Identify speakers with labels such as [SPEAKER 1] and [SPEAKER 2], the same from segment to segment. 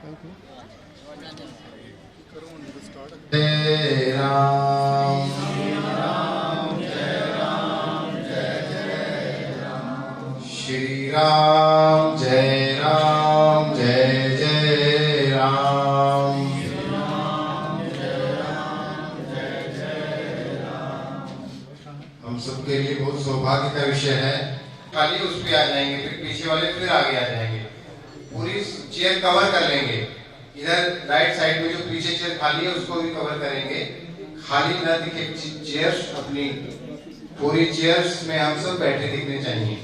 [SPEAKER 1] जय राम राम जय राम जय जय राम श्री राम जय राम जय जय राम हम सबके लिए बहुत सौभाग्य का विषय है। खाली उस पे आ जाएंगे, फिर पीछे वाले फिर आगे आ जाएंगे, पूरी चेयर कवर कर लेंगे। इधर राइट साइड में जो पीछे चेयर खाली है उसको भी कवर करेंगे। खाली न दिखे चेयर्स, अपनी पूरी चेयर्स में हम सब बैठे दिखने चाहिए।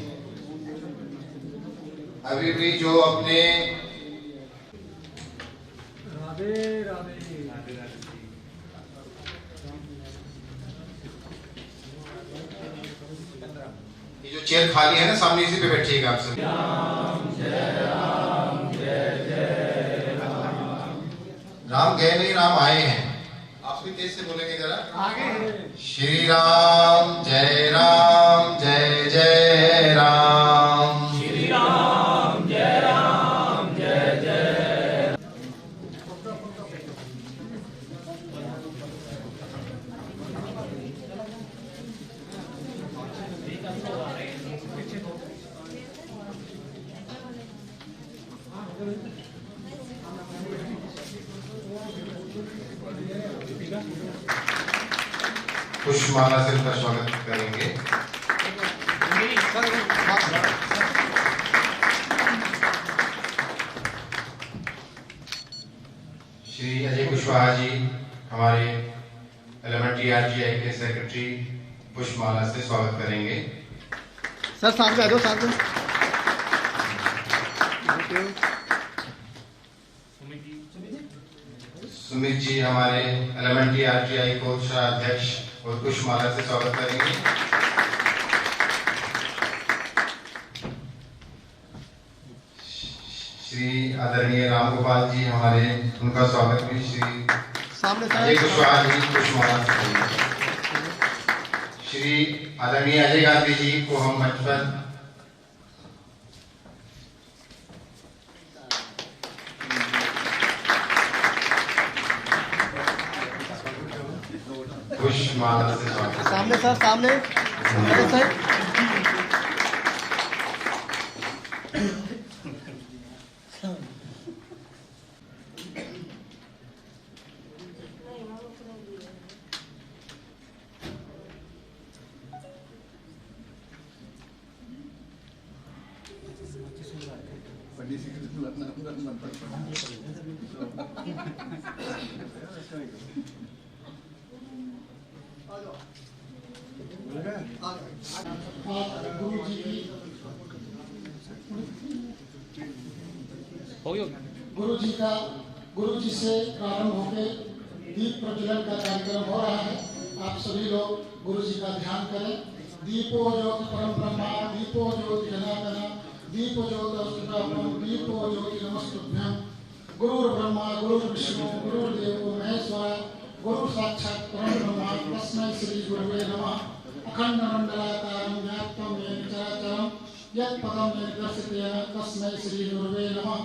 [SPEAKER 1] अभी भी जो अपने
[SPEAKER 2] राधे राधे
[SPEAKER 1] ये जो चेयर खाली है ना सामने, इसी पे बैठिएगा आप सब। राम गए नहीं, राम आए हैं। आप भी तेज से बोलेंगे जरा आगे। श्री राम जय जय राम
[SPEAKER 2] श्री राम जय जय
[SPEAKER 1] पुष्पमाला से उनका स्वागत करेंगे। श्री अजय कुशवाहा जी हमारे एलिमेंट्री आरटीआई के सेक्रेटरी पुष्पमाला से स्वागत करेंगे।
[SPEAKER 3] सर सामने आ जाओ, सामने।
[SPEAKER 1] सुमित जी हमारे एलिमेंट्री आरटीआई कोष अध्यक्ष और पुष्पमाला से स्वागत करेंगे। श्री आदरणीय राम गोपाल जी हमारे, उनका स्वागत भी श्री
[SPEAKER 3] सामने
[SPEAKER 1] अजय कुशवाहा जी पुष्पमाला से करेंगे। श्री आदरणीय अजय गांधी जी को हम बचपन पुष्पमाला से स्वागत।
[SPEAKER 3] सामने सर, सामने सर।
[SPEAKER 4] गुरु जी से प्रारंभ होकर दीप प्रज्वलन का कार्यक्रम हो रहा है। आप सभी लोग गुरु जी का ध्यान करें। दीपो ज्योति परम ब्रह्मा, दीपो ज्योति जनार्दन, दीपो ज्योति दीपो ज्योति नमस्तुभ्यं। गुरु ब्रह्मा गुरु विष्णु गुरुदेव महेश्वर, गुरु साक्षात् परम ब्रह्म तस्मै श्री गुरुवे नमः। अखंड मंडलाकारं व्याप्तं येन चराचरं यत्पदं येन दर्शितेन तस्मै श्री गुरुवे नमः।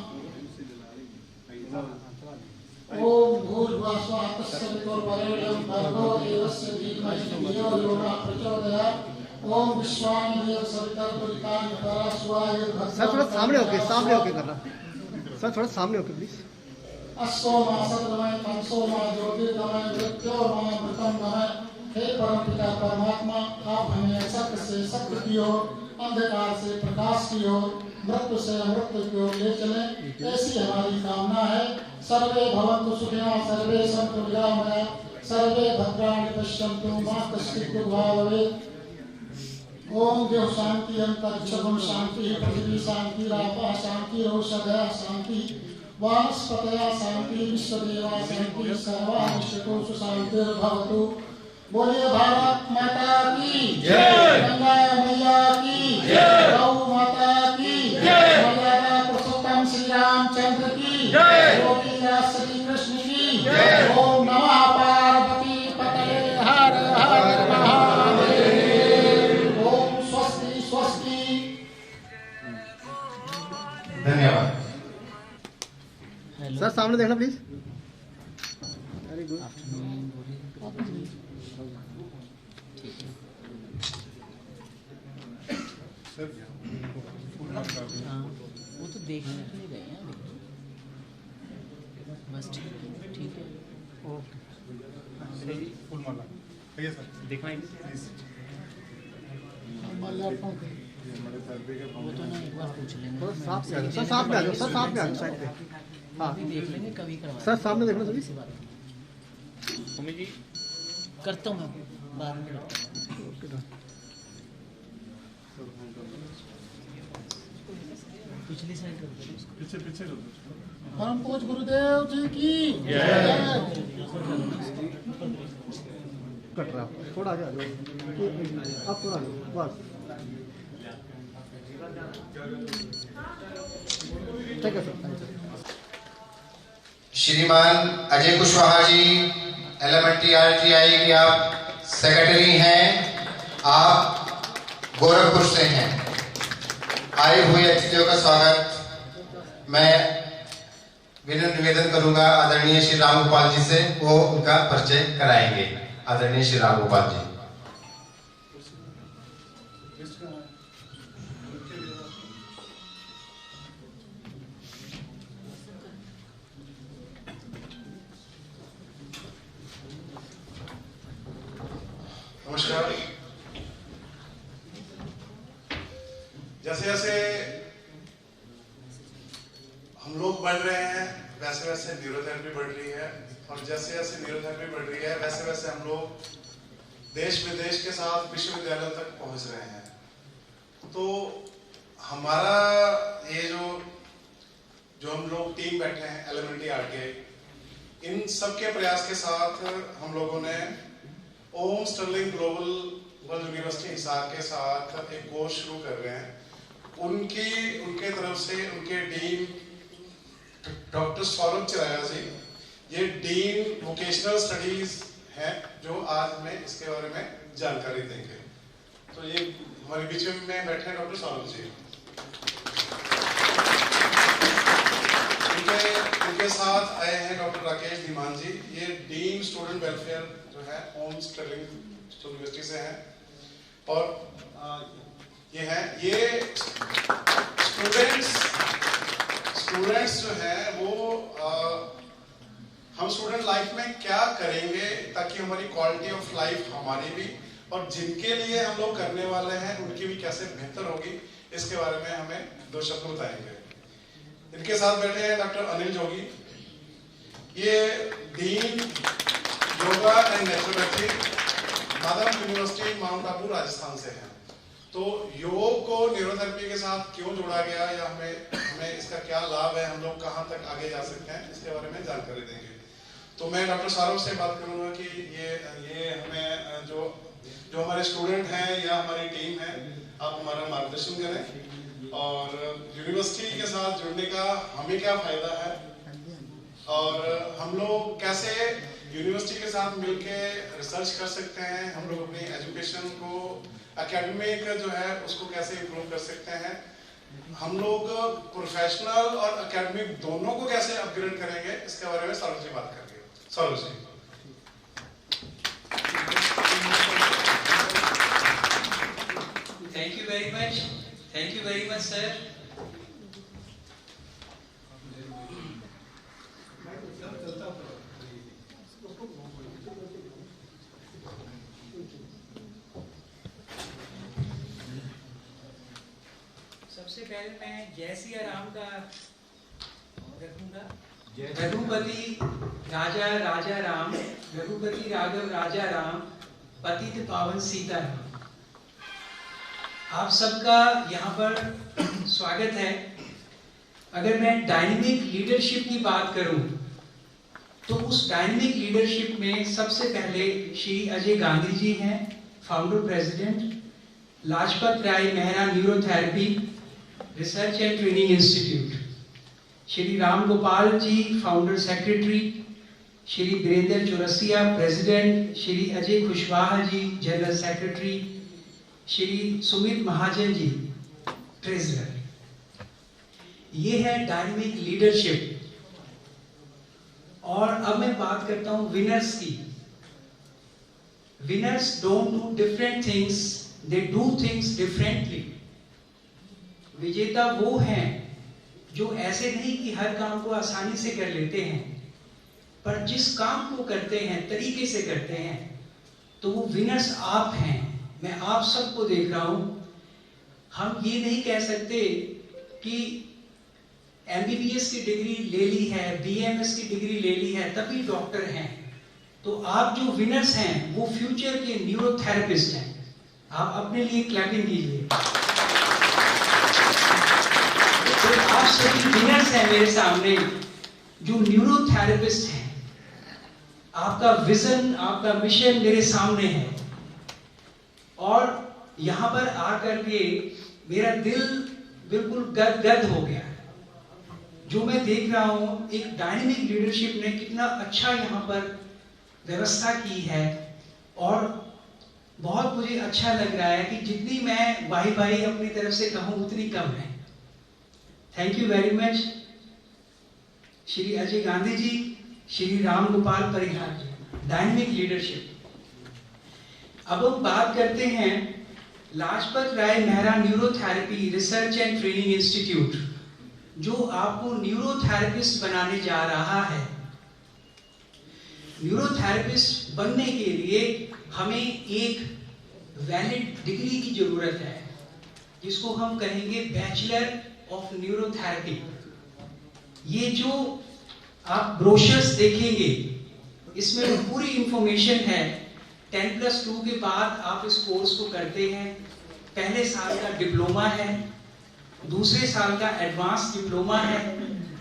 [SPEAKER 4] ओम भूर्भुवः स्वः तत्सवितुर्वरेण्यं भर्गो देवस्य धीमहि धियो यो नः प्रचोदयात्। ओम विश्वामिदेव सवितर्परितानि परास्वाय।
[SPEAKER 3] सर थोड़ा सामने होके करना। सर थोड़ा सामने होके प्लीज।
[SPEAKER 4] अस्सो मा सतमय तमसो मा ज्योतिर्गमय मृत्योर्मा मृतंगमय। हे परमपिता परमात्मा, आप हमें सत्य से सत्य की ओर, अंधकार से प्रकाश की ओर, मृत्यु से अमृत की ओर ले चलें, ऐसी हमारी कामना है। सर्वे भवन्तु सुखिनः, सर्वे सन्तु निरामया, सर्वे भद्राणि पश्यन्तु मा कश्चित् दुर्भाग् भवेत्। ओम देव शांति, अंतरिक्ष शांति, पृथ्वी शांति, रापः शांति, औषधयः शांति, वानस्पतयः शांति, विश्वदेवा शांति, सर्वानिष्टकोषु शांतिर्भवतु। बोलिए भारत माता की जय, गंगा मैया की जय, गौ माता की जय, मर्यादा पुरुषोत्तम श्री रामचंद्र की जय, गोपीनाथ श्री कृष्ण की जय। ओम नमः पार्वती पतये हर हर महादेव। ओम स्वस्ति स्वस्ति।
[SPEAKER 1] धन्यवाद।
[SPEAKER 3] सर सामने देखना प्लीज। Very good.
[SPEAKER 5] हाँ वो तो देखने के लिए गए हैं अभी। बस ठीक है।
[SPEAKER 3] ओके
[SPEAKER 6] फुल माला भैया सर
[SPEAKER 5] दिखाएंगे
[SPEAKER 6] प्लीज।
[SPEAKER 4] माल्यार्पण करें।
[SPEAKER 5] वो तो ना एक बार पूछ लेंगे।
[SPEAKER 3] सर साफ से आ जाओ, सर साफ में आ जाओ, सर साफ में आ जाओ साइड पे। हाँ
[SPEAKER 5] अभी देख लेंगे कभी करवा
[SPEAKER 3] सर सामने देखना सभी।
[SPEAKER 5] मम्मी जी करता हूँ मैं बाद में करता हूँ।
[SPEAKER 3] Okay done.
[SPEAKER 5] पिछली साइड कर दो उसको।
[SPEAKER 6] पीछे पीछे कर दो।
[SPEAKER 4] परम पूज्य गुरुदेव जी की
[SPEAKER 3] कट रहा है। थोड़ा आगे आ जाओ, अब थोड़ा आगे बस। ठीक है सर, थैंक यू।
[SPEAKER 1] श्रीमान अजय कुशवाहा जी एलिमेंट्री RTI की आप सेक्रेटरी हैं, आप गोरखपुर से हैं। आए हुए अतिथियों का स्वागत मैं विनम्र निवेदन करूंगा आदरणीय श्री राम गोपाल जी से, वो उनका परिचय कराएंगे। आदरणीय श्री राम गोपाल जी।
[SPEAKER 7] नमस्कार। जैसे जैसे हम लोग बढ़ रहे हैं वैसे वैसे न्यूरोथेरेपी बढ़ रही है, और जैसे जैसे न्यूरोथेरेपी बढ़ रही है वैसे वैसे हम लोग देश विदेश के साथ विश्वविद्यालयों तक पहुंच रहे हैं। तो हमारा ये जो हम लोग टीम बैठे हैं एलिमेंट्री RTI, इन सबके प्रयास के साथ हम लोगों ने Om Sterling Global World University Hisar के साथ एक कोर्स शुरू कर रहे हैं। उनके तरफ से उनके डीन डॉक्टर सौरभ चिराया जी, ये डीन वोकेशनल स्टडीज हैं, जो आज हमें इसके बारे में जानकारी देंगे। तो ये हमारे बीच में बैठे हैं डॉक्टर सौरभ जी। उनके साथ आए हैं डॉक्टर राकेश धीमान जी, ये डीन स्टूडेंट वेलफेयर जो है ओम स्टर्लिंग यूनिवर्सिटी से हैं। और ये स्टूडेंट्स जो हैं वो हम स्टूडेंट लाइफ में क्या करेंगे ताकि हमारी क्वालिटी ऑफ लाइफ हमारी भी और जिनके लिए हम लोग करने वाले हैं उनकी भी कैसे बेहतर होगी, इसके बारे में हमें दो शब्द बताएंगे। इनके साथ बैठे हैं डॉक्टर अनिल जोगी, ये dean yoga and naturopathy Madhav university Mount Abu Rajasthan से हैं। तो योग को न्यूरोथेरेपी के साथ क्यों जोड़ा गया या हमें इसका क्या लाभ है, हम लोग कहाँ तक आगे जा सकते हैं, इसके बारे में जानकारी देंगे। तो मैं डॉक्टर सौरभ से बात करूंगा कि ये हमें जो हमारे स्टूडेंट हैं या हमारी टीम है, आप हमारा मार्गदर्शन करें और यूनिवर्सिटी के साथ जुड़ने का हमें क्या फायदा है और हम लोग कैसे यूनिवर्सिटी के साथ मिलके रिसर्च कर सकते हैं, हम लोग अपनी एजुकेशन को एकेडमिक जो है उसको कैसे इम्प्रूव कर सकते हैं, हम लोग प्रोफेशनल और एकेडमिक दोनों को कैसे अपग्रेड करेंगे, इसके बारे में सौरभ जी बात करेंगे। Saurabh ji.
[SPEAKER 8] Thank you very much sir. सबसे पहले मैं जय सिया राम का रखूंगा। रघुपति राजा राजा राम, रघुपति राघव राजा राम, पतित पावन सीता राम। आप सबका यहाँ पर स्वागत है। अगर मैं डायनेमिक लीडरशिप की बात करूं तो उस डायनेमिक लीडरशिप में सबसे पहले श्री अजय गांधी जी हैं, founder president, Lajpat Rai Mehra neurotherapy research and training institute, Shri Ram Gopal ji founder secretary, Shri Virendra Chaurasia president, Shri Ajay Kushwaha ji general secretary, Shri Sumit Mahajan ji treasurer. ये है डायनेमिक लीडरशिप। और अब मैं बात करता हूं विनर्स की। Winners don't do different things, they do things differently. विजेता वो हैं जो ऐसे नहीं कि हर काम को आसानी से कर लेते हैं, पर जिस काम को करते हैं तरीके से करते हैं, तो वो विनर्स आप हैं। मैं आप सबको देख रहा हूं। हम ये नहीं कह सकते कि MBBS की डिग्री ले ली है, BMS की डिग्री ले ली है तभी डॉक्टर हैं। तो आप जो विनर्स हैं वो फ्यूचर के न्यूरोथेरेपिस्ट हैं। आप अपने लिए क्लैपिंग कीजिए। तो आप सभी विनर्स हैं मेरे सामने जो न्यूरोथेरेपिस्ट हैं। आपका विजन, आपका मिशन मेरे सामने है और यहां पर आकर के मेरा दिल बिल्कुल गदगद हो गया। जो मैं देख रहा हूं, एक डायनेमिक लीडरशिप ने कितना अच्छा यहां पर व्यवस्था की है और बहुत मुझे अच्छा लग रहा है कि जितनी मैं वाही वाही अपनी तरफ से कहूं उतनी कम है। Thank you very much Shri Ajay Gandhi ji, Shri Ram Gopal Parihar ji. Dynamic leadership. अब हम बात करते हैं Lajpat Rai Mehra neurotherapy research and training Institute, जो आपको न्यूरोथेरेपिस्ट बनाने जा रहा है। न्यूरोथेरेपिस्ट बनने के लिए हमें एक वैलिड डिग्री की जरूरत है, जिसको हम कहेंगे बैचलर ऑफ न्यूरोथेरेपी। ये जो आप ब्रोशर्स देखेंगे, इसमें पूरी इंफॉर्मेशन है। 10+2 के बाद आप इस कोर्स को करते हैं। पहले साल का डिप्लोमा है, दूसरे साल का एडवांस डिप्लोमा है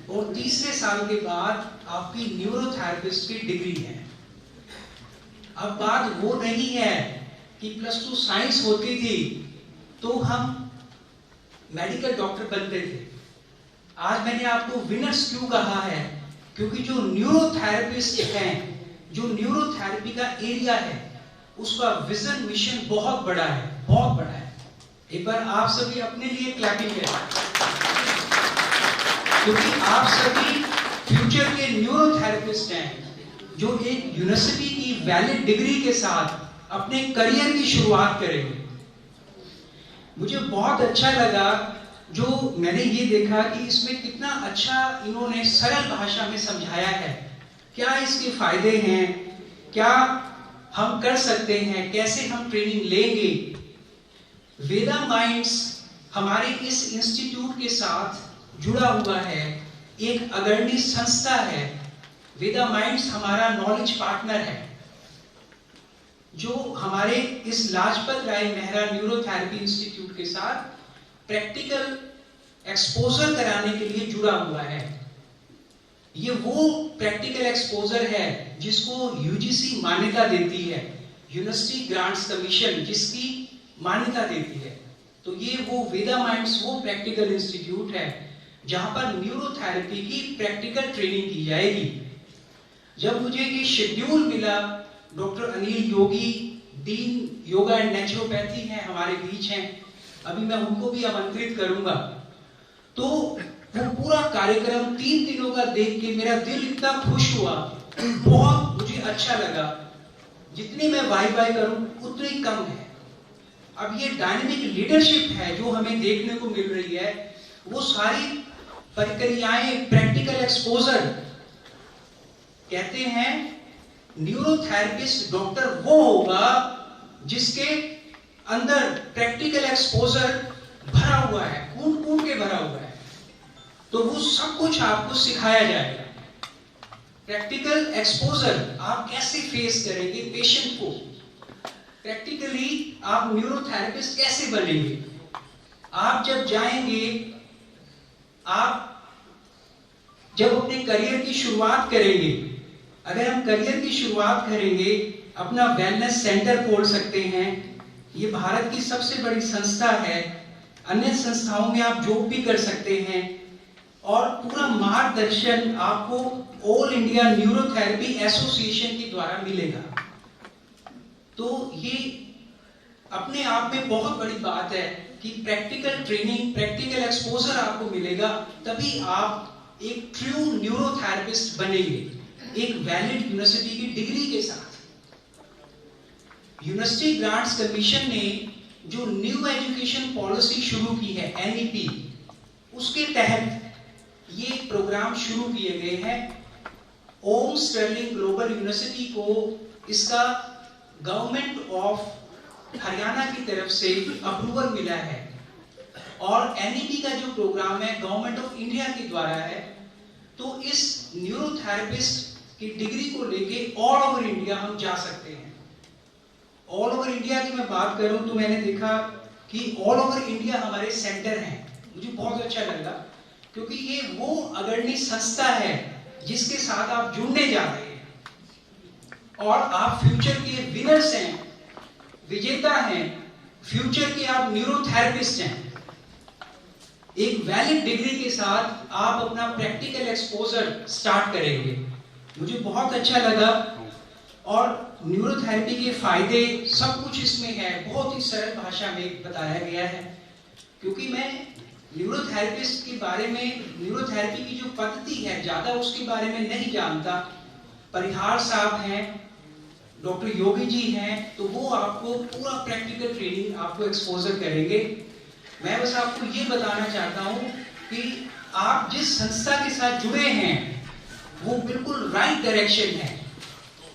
[SPEAKER 8] और तीसरे साल के बाद आपकी न्यूरोथेरेपिस्ट की डिग्री है। अब बात वो नहीं है कि +2 साइंस होती थी तो हम मेडिकल डॉक्टर बनते थे। आज मैंने आपको विनर्स क्यों कहा है? क्योंकि जो न्यूरोथेरेपिस्ट हैं, जो न्यूरोथेरेपी का एरिया है, उसका विजन मिशन बहुत बड़ा है, बहुत बड़ा है। एक बार आप सभी अपने लिए क्लैपिंग करें, क्योंकि आप सभी फ्यूचर के न्यूरोथेरेपिस्ट हैं जो एक यूनिवर्सिटी की वैलिड डिग्री के साथ अपने करियर की शुरुआत करेंगे। मुझे बहुत अच्छा लगा जो मैंने ये देखा कि इसमें कितना अच्छा इन्होंने सरल भाषा में समझाया है। क्या इसके फायदे हैं, क्या हम कर सकते हैं, कैसे हम ट्रेनिंग लेंगे। वेदा माइंड्स हमारे इस इंस्टीट्यूट के साथ जुड़ा हुआ है, एक अग्रणी संस्था है। वेदा माइंड्स हमारा नॉलेज पार्टनर है, जो हमारे इस लाजपत राय मेहरा न्यूरोथेरेपी इंस्टीट्यूट के साथ प्रैक्टिकल एक्सपोजर कराने के लिए जुड़ा हुआ है। ये वो प्रैक्टिकल एक्सपोजर है जिसको UGC मान्यता देती है, यूनिवर्सिटी ग्रांट्स कमीशन जिसकी मान्यता देती है। तो ये वो वेदा माइंड्स वो प्रैक्टिकल इंस्टीट्यूट है जहां पर न्यूरोथेरेपी की प्रैक्टिकल ट्रेनिंग की जाएगी। जब मुझे ये शेड्यूल मिला, doctor Anil Yogi, dean yoga and naturopathy हैं, हमारे बीच हैं, अभी मैं उनको भी आमंत्रित करूंगा। तो वो पूरा कार्यक्रम 3 दिनों का देख के मेरा दिल इतना खुश हुआ, बहुत मुझे अच्छा लगा। जितनी मैं वाई वाई करूं उतनी कम है। अब ये डायनेमिक लीडरशिप है जो हमें देखने को मिल रही है, वो सारी प्रक्रियाएं, प्रैक्टिकल एक्सपोजर। कहते हैं न्यूरोथेरेपिस्ट डॉक्टर वो होगा जिसके अंदर प्रैक्टिकल एक्सपोजर भरा हुआ है, कूट कूट के भरा हुआ है। तो वो सब कुछ आपको सिखाया जाएगा। प्रैक्टिकल एक्सपोजर आप कैसे फेस करेंगे पेशेंट को, प्रैक्टिकली आप न्यूरोथेरेपिस्ट कैसे बनेंगे। आप जब जाएंगे, आप जब अपने करियर की शुरुआत करेंगे, अगर हम करियर की शुरुआत करेंगे, अपना वेलनेस सेंटर खोल सकते हैं। ये भारत की सबसे बड़ी संस्था है, अन्य संस्थाओं में आप जॉब भी कर सकते हैं और पूरा मार्गदर्शन आपको ऑल इंडिया न्यूरोथेरेपी एसोसिएशन के द्वारा मिलेगा। तो ये अपने आप में बहुत बड़ी बात है कि प्रैक्टिकल ट्रेनिंग, प्रैक्टिकल एक्सपोजर आपको मिलेगा, तभी आप एक ट्रू न्यूरोथेरेपिस्ट बनेंगे। एक वैलिड यूनिवर्सिटी की डिग्री के साथ। यूनिवर्सिटी ग्रांट्स कमीशन ने जो न्यू एजुकेशन पॉलिसी शुरू की है NEP, उसके तहत ये प्रोग्राम शुरू किए गए हैं। ओम स्टर्लिंग ग्लोबल यूनिवर्सिटी को इसका गवर्नमेंट ऑफ हरियाणा की तरफ से अप्रूवल मिला है और NEP का जो प्रोग्राम है गवर्नमेंट ऑफ इंडिया के द्वारा है। तो इस न्यूरोथेरेपिस्ट की डिग्री को लेके ऑल ओवर इंडिया हम जा सकते हैं। ऑल ओवर इंडिया की मैं बात करूं तो मैंने देखा कि ऑल ओवर इंडिया हमारे सेंटर हैं। मुझे बहुत अच्छा लगा क्योंकि ये वो अग्रणी संस्था है जिसके साथ आप जुड़ने जा रहे हैं और आप फ्यूचर के विनर्स हैं, विजेता हैं, फ्यूचर के आप न्यूरोथेरेपिस्ट हैं। एक वैलिड डिग्री के साथ आप अपना प्रैक्टिकल एक्सपोजर स्टार्ट करेंगे। मुझे बहुत अच्छा लगा और न्यूरोथेरेपी के फायदे सब कुछ इसमें है, बहुत ही सरल भाषा में बताया गया है। क्योंकि मैं न्यूरोथेरेपिस्ट के बारे में, न्यूरोथेरेपी की जो पद्धति है ज्यादा उसके बारे में नहीं जानता। परिहार साहब हैं, डॉक्टर योगी जी हैं, तो वो आपको पूरा प्रैक्टिकल ट्रेनिंग आपको एक्सपोजर करेंगे। मैं बस आपको ये बताना चाहता हूँ कि आप जिस संस्था के साथ जुड़े हैं वो बिल्कुल राइट डायरेक्शन है।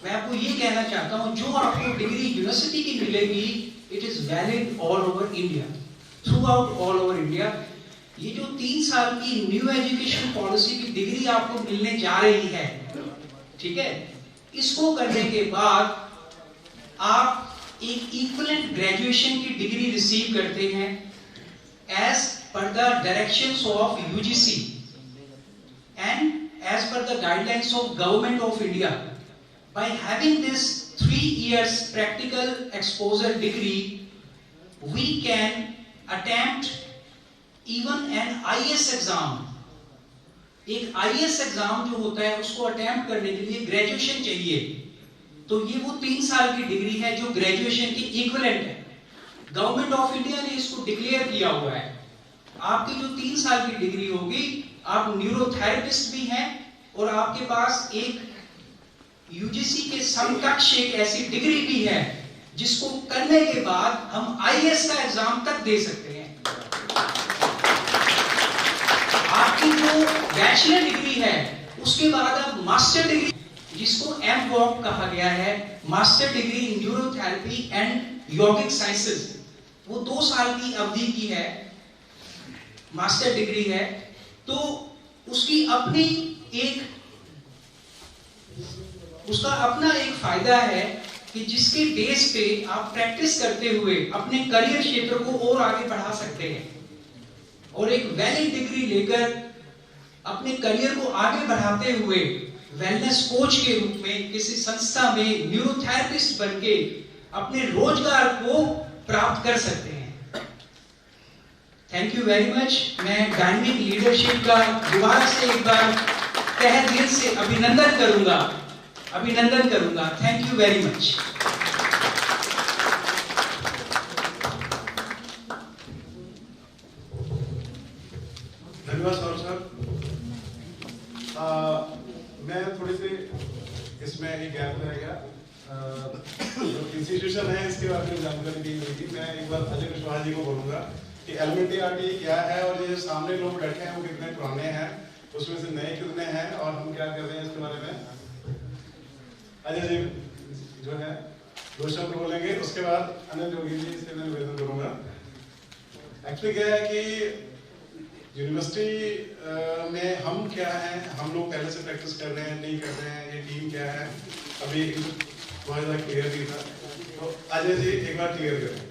[SPEAKER 8] मैं आपको ये कहना चाहता हूँ जो आपको डिग्री यूनिवर्सिटी की मिलेगी it is valid all over India, through out all over India. ये जो 3 साल की न्यू एजुकेशन पॉलिसी की डिग्री आपको मिलने जा रही है, ठीक है, इसको करने के बाद आप एक इक्विवेलेंट ग्रेजुएशन की डिग्री रिसीव करते हैं as per the directions of UGC and as per the guidelines of Government of India. By having this 3 years practical exposure degree, we can attempt even an IAS exam. एक IAS exam जो होता है उसको attempt करने के लिए graduation चाहिए। तो ये वो 3 साल की डिग्री है जो ग्रेजुएशन की इक्विवेलेंट है। गवर्नमेंट ऑफ इंडिया ने इसको डिक्लेयर किया हुआ है। आपकी जो 3 साल की डिग्री होगी, आप न्यूरोथेरेपिस्ट भी हैं और आपके पास एक यूजीसी के समकक्ष एक ऐसी डिग्री भी है जिसको करने के बाद हम आईएएस का एग्जाम तक दे सकते हैं। आपकी जो बैचलर डिग्री है उसके बाद आप मास्टर डिग्री, जिसको MWOP कहा गया है, master degree in neurotherapy and yogic sciences, वो 2 साल की अवधि की है, मास्टर डिग्री है। तो उसकी अपनी एक, उसका अपना एक फायदा है कि जिसके बेस पे आप प्रैक्टिस करते हुए अपने करियर क्षेत्र को और आगे बढ़ा सकते हैं और एक वैलिड डिग्री लेकर अपने करियर को आगे बढ़ाते हुए वेलनेस कोच के रूप में किसी संस्था में न्यूरोथेरेपिस्ट बनके अपने रोजगार को प्राप्त कर सकते हैं। Thank you very much. मैं डायनेमिक लीडरशिप का दोबारा से एक बार तहे दिल से अभिनंदन करूंगा। Thank you very much.
[SPEAKER 7] धन्यवाद सर। मैं थोड़ी सी इसमें एक गैप रह गया, जो इंस्टीट्यूशन है इसके बारे में जानकारी दी गई थी। मैं एक बार अजय कुशवाहा जी को बोलूंगा कि LMNT-RT क्या है और ये सामने लोग बैठे हैं वो कितने पुराने हैं, उसमें से नए कितने हैं और हम क्या कर रहे हैं इसके बारे में अजय जी जो है 2 शब्द बोलेंगे। उसके बाद अनिल योगी जी से मैं निवेदन करूंगा। एक्चुअली क्या है कि यूनिवर्सिटी में हम क्या हैं, हम लोग पहले से प्रैक्टिस कर रहे हैं, नहीं कर रहे हैं, ये टीम क्या है, अभी बहुत ज़्यादा क्लियर नहीं था। तो अजय जी एक बार क्लियर करें।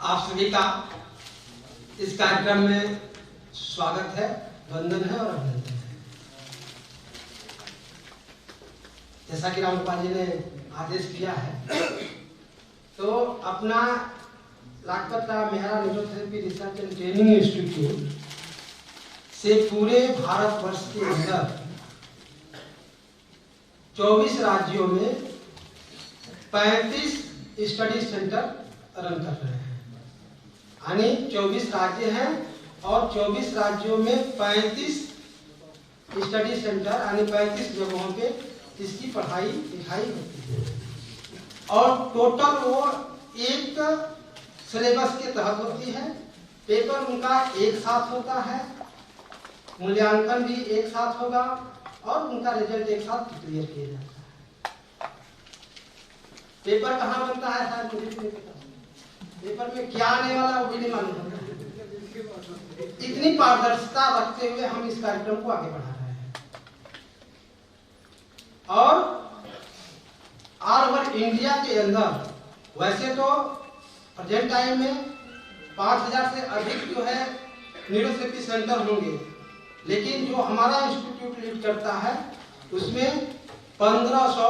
[SPEAKER 9] आप सभी का इस कार्यक्रम में स्वागत है, वंदन है और अभिनंदन है। जैसा कि रामपाल जी ने आदेश किया है, तो अपना Lakhpat Ram Mehra neurotherapy research and training Institute से पूरे भारतवर्ष के अंदर 24 राज्यों में 35 स्टडी सेंटर रन कर रहे हैं। यानी 24 राज्य हैं और 24 राज्यों में 35 स्टडी सेंटर यानी 35 जगहों पे इसकी पढ़ाई लिखाई होती है और टोटल वो एक सिलेबस के तहत होती है। पेपर उनका एक साथ होता है, मूल्यांकन भी एक साथ होगा और उनका रिजल्ट एक साथ क्लियर किया जाता है। पेपर कहाँ बनता है शायद मुझे नहीं पता, पेपर में क्या आने वाला वो भी नहीं मालूम। इतनी पारदर्शिता रखते हुए हम इस कार्यक्रम को आगे बढ़ा रहे हैं और ऑल ओवर इंडिया के अंदर वैसे तो प्रेजेंट टाइम में 5000 से अधिक जो है न्यूरोथेरेपी सेंटर होंगे, लेकिन जो हमारा इंस्टीट्यूट लीड करता है उसमें 1500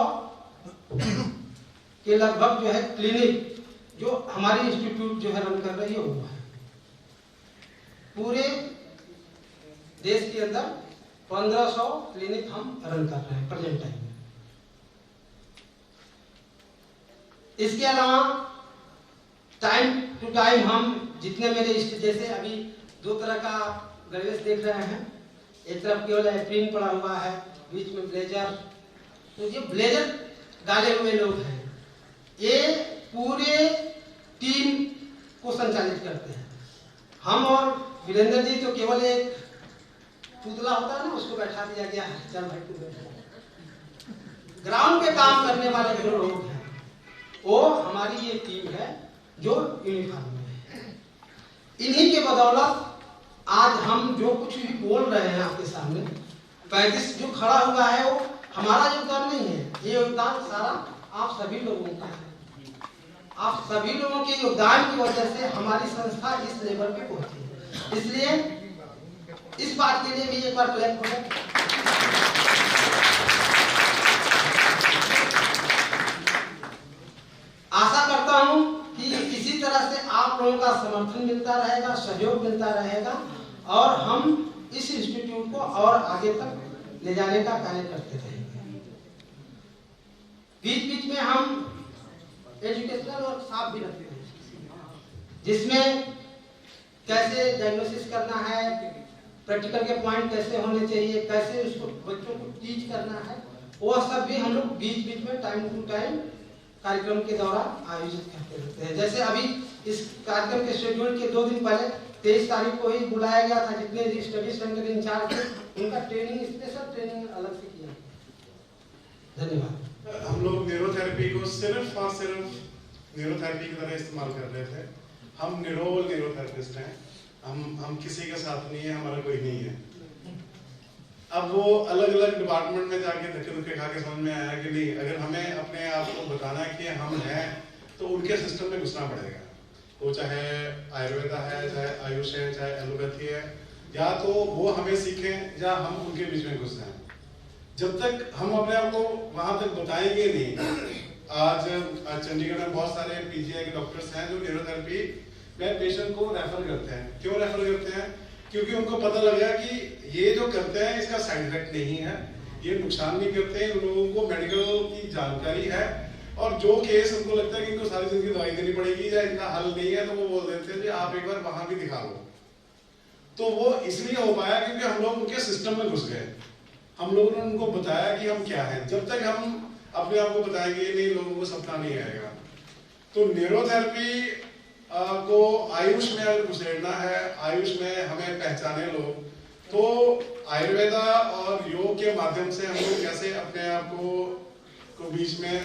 [SPEAKER 9] के लगभग जो है क्लिनिक जो हमारी इंस्टीट्यूट जो है रन कर रही है वो है। पूरे देश के अंदर 1500 क्लिनिक हम रन कर रहे हैं प्रेजेंट टाइम में। इसके अलावा टाइम टू टाइम हम जितने मेरे जैसे अभी दो तरह का गणवेश देख रहे हैं, एक तरफ केवल एप्रिन पड़ा हुआ है, बीच में ब्लेजर, तो ये ब्लेजर डाले हुए लोग हैं, ये पूरे टीम को संचालित करते हैं। हम और वीरेंद्र जी तो केवल एक पुतला होता है ना, उसको बैठा दिया गया है, चल भाई तू बैठो। ग्राउंड पे काम करने वाले जो लोग हैं वो हमारी ये टीम है जो यूनिफॉर्म में है। इन्हीं के बदौलत आज हम जो कुछ भी बोल रहे हैं आपके सामने, 35 जो खड़ा हुआ है वो हमारा योगदान नहीं है, ये योगदान सारा आप सभी लोगों का है। आप सभी लोगों के योगदान की वजह से हमारी संस्था इस लेवल पे पहुंची है। इसलिए इस बात के लिए भी एक बार क्लैप हो जाए। आशा करता हूं कि इसी तरह से आप लोगों का समर्थन मिलता रहेगा, सहयोग मिलता रहेगा और हम इस इंस्टीट्यूट को और आगे तक ले जाने का कार्य करते रहेंगे। बीच बीच में हम एजुकेशनल वर्कशॉप भी रखते हैं जिसमें कैसे डायग्नोसिस करना है, प्रैक्टिकल के पॉइंट कैसे होने चाहिए, कैसे उसको बच्चों को टीच करना है, वो सब भी हम लोग बीच बीच में टाइम टू टाइम कार्यक्रम के दौरान आयोजित करते रहते हैं। जैसे अभी इस कार्यक्रम के शेड्यूल के 2 दिन पहले 23 तारीख को ही बुलाया गया था, जितने स्टडी सेंटर इंचार्ज थे उनका ट्रेनिंग, स्पेशल ट्रेनिंग अलग से किया। धन्यवाद।
[SPEAKER 7] हम लोग न्यूरोथेरेपी को सिर्फ और सिर्फ न्यूरोथेरेपी की तरह इस्तेमाल कर रहे थे। हम निरोल न्यूरोथेरेपिस्ट हैं, हम किसी के साथ नहीं है, हमारा कोई नहीं है। अब वो अलग अलग डिपार्टमेंट में जाके धक्के धुक्के खा के समझ में आया कि नहीं, अगर हमें अपने आप को बताना है कि हम हैं तो उनके सिस्टम में घुसना पड़ेगा। वो चाहे आयुर्वेदा है, चाहे आयुष है, चाहे एलोपैथी है, या तो वो हमें सीखें या हम उनके बीच में घुस जाएं। जब तक हम अपने आप को वहां तक बताएंगे नहीं। आज चंडीगढ़ में बहुत सारे पीजीआई के डॉक्टर्स हैं जो न्यूरोथेरेपी में पेशेंट को रेफर करते हैं। क्यों रेफर करते हैं? क्योंकि उनको पता लग गया कि ये जो करते हैं इसका साइड इफेक्ट नहीं है, ये नुकसान नहीं करते, इन लोगों को मेडिकल की जानकारी है और जो केस उनको लगता है कि इनको सारी जिंदगी दवाई देनी पड़ेगी या इनका हल नहीं है, तो वो बोल देते हैं कि आप एक बार वहां भी दिखा लो। तो वो इसलिए हो पाया क्योंकि हम लोग उनके सिस्टम में घुस गए, हम लोगों ने उनको बताया कि हम क्या है। जब तक हम अपने आप को बताएंगे नहीं, लोगों को सपना नहीं आएगा। तो न्यूरोथेरेपी को आयुष में अगर घुसेड़ना है, आयुष में हमें पहचाने लोग, तो आयुर्वेदा और योग के माध्यम से हम लोग कैसे अपने आप को बीच में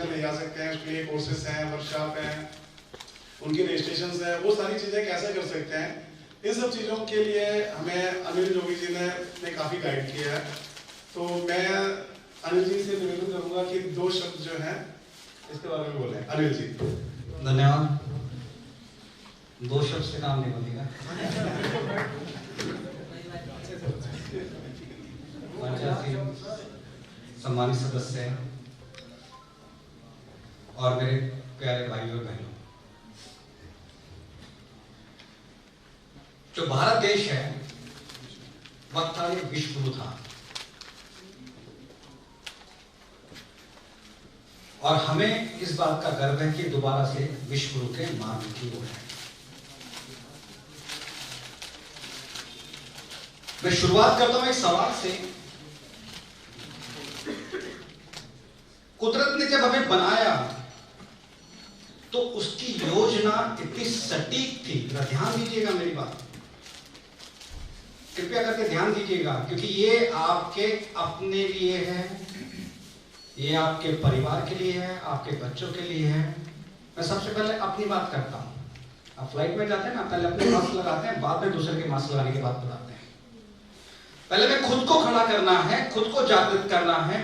[SPEAKER 7] ले जा सकते हैं। उसके लिए कोर्सेस हैं, वर्कशॉप हैं, उनके रजिस्ट्रेशन है, वो सारी चीजें कैसे कर सकते हैं। इन सब चीजों के लिए हमें अनिल जोगी जी ने काफी गाइड किया है। तो मैं अनिल जी से निवेदन करूंगा कि 2 शब्द जो हैं इसके बारे में बोलें। अनिल जी।
[SPEAKER 10] धन्यवाद। 2 शब्द से काम नहीं बनेगा। सम्मानित सदस्य और मेरे प्यारे भाई और बहनों, जो भारत देश है वक्त था, ये विश्व गुरु था और हमें इस बात का गर्व है कि दोबारा से विश्व गुरु के मार्ग की ओर है। मैं शुरुआत करता हूं एक सवाल से। कुदरत ने जब हमें बनाया तो उसकी योजना इतनी सटीक थी। ध्यान दीजिएगा मेरी बात, कृपया करके ध्यान दीजिएगा, क्योंकि ये आपके अपने लिए है, ये आपके परिवार के लिए है, आपके बच्चों के लिए है। मैं सबसे पहले अपनी बात करता हूं। आप फ्लाइट में जाते हैं ना, पहले अपने मास्क लगाते हैं, बाद में दूसरे के मास्क लगाने की बात बताते हैं। पहले में खुद को खड़ा करना है, खुद को जागृत करना है,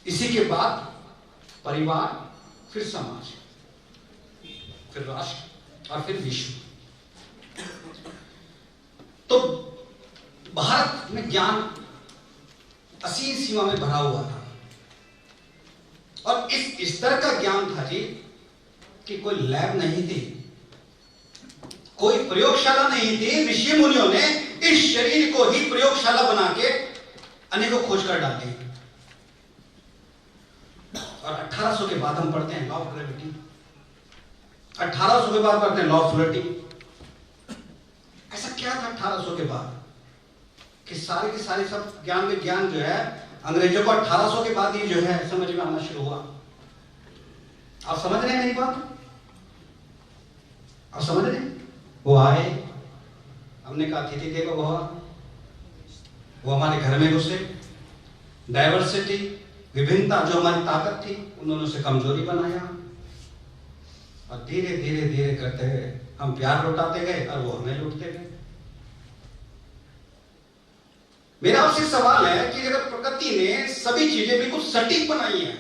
[SPEAKER 10] इसी के बाद परिवार, फिर समाज, फिर राष्ट्र और फिर विश्व। तो भारत में ज्ञान असीम सीमा में भरा हुआ था और इस स्तर का ज्ञान था जी कि कोई लैब नहीं थी, कोई प्रयोगशाला नहीं थी। ऋषि मुनियों ने इस शरीर को ही प्रयोगशाला बना के अनेकों खोज कर डाली। और 1800 के बाद हम पढ़ते हैं लॉ ऑफ ग्रेविटी, 1800 के बाद पढ़ते हैं लॉ ऑफ फ्लैटिंग। ऐसा क्या था 1800 के बाद कि सारे के सारे सब ज्ञान में ज्ञान जो है अंग्रेजों को 1800 के बाद ही जो है समझ में आना शुरू हुआ। आप समझ रहे हैं मेरी बात? आप समझ रहे हैं? वो आए, हमने कहा अतिथि देवो भव, वो हमारे घर में घुसे। डाइवर्सिटी, विभिन्नता जो हमारी ताकत थी, उन्होंने उसे कमजोरी बनाया और धीरे धीरे धीरे करते हुए हम प्यार लुटाते गए और वो हमें लुटते गए। मेरा आपसे सवाल है कि अगर प्रकृति ने सभी चीजें बिल्कुल सटीक बनाई हैं,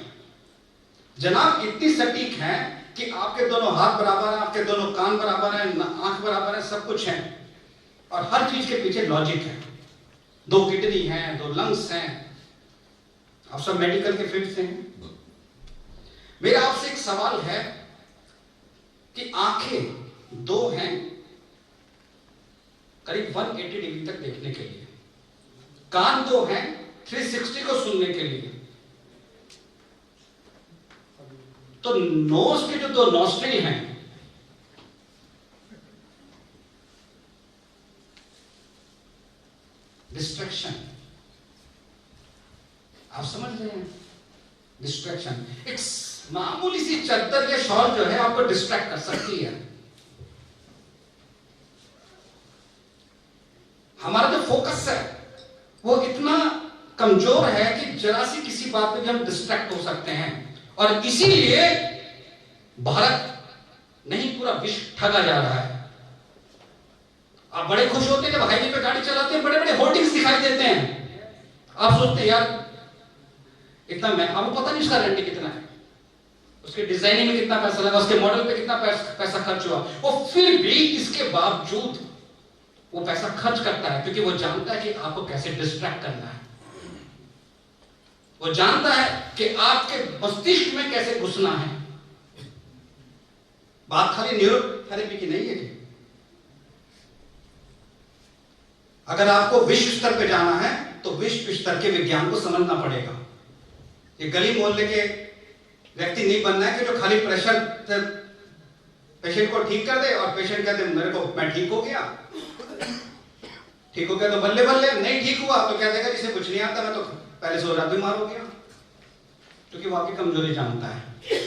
[SPEAKER 10] जनाब इतनी सटीक हैं कि आपके दोनों हाथ बराबर हैं, आपके दोनों कान बराबर हैं, आंख बराबर है, सब कुछ है और हर चीज के पीछे लॉजिक है। 2 किडनी हैं, 2 लंग्स हैं, आप सब मेडिकल के फील्ड से हैं। मेरा आपसे एक सवाल है कि आंखें 2 हैं करीब 180 डिग्री तक देखने के लिए, कान 2 हैं 360 को सुनने के लिए। तो नोज के जो 2 नॉस्ट्रिल हैं, डिस्ट्रैक्शन, आप समझ रहे हैं? डिस्ट्रैक्शन, एक मामूली सी चादर या शॉल जो है आपको डिस्ट्रैक्ट कर सकती है। हमारा जो फोकस है वो इतना कमजोर है कि जरा सी किसी बात पे भी हम डिस्ट्रैक्ट हो सकते हैं और इसीलिए भारत नहीं पूरा विश्व ठगा जा रहा है। आप बड़े खुश होते हैं जब हाईवे पे गाड़ी चलाते हैं, बड़े बड़े होर्डिंग्स दिखाई देते हैं। आप सोचते हैं यार इतना महंगा, आपको पता नहीं उसका रेंट कितना है, उसके डिजाइनिंग में कितना पैसा लगा, उसके मॉडल पे कितना पैसा खर्च हुआ, और फिर भी इसके बावजूद वो पैसा खर्च करता है क्योंकि वो जानता है कि आपको कैसे डिस्ट्रैक्ट करना है। वो जानता है कि आपके मस्तिष्क में कैसे घुसना है। बात खाली न्यूरोथेरेपी की नहीं है कि अगर आपको विश्व स्तर पे जाना है तो विश्व स्तर के विज्ञान को समझना पड़ेगा। ये गली मोहल्ले के व्यक्ति नहीं बनना है कि जो खाली प्रेशर से पेशेंट को ठीक कर दे और पेशेंट कहते मेरे को मैं ठीक हो गया तो बल्ले बल्ले, नहीं ठीक हुआ तो क्या देगा जिसे कुछ नहीं आता, मैं तो पहले से रात बीमार हो गया, क्योंकि वो आपकी कमजोरी जानता है।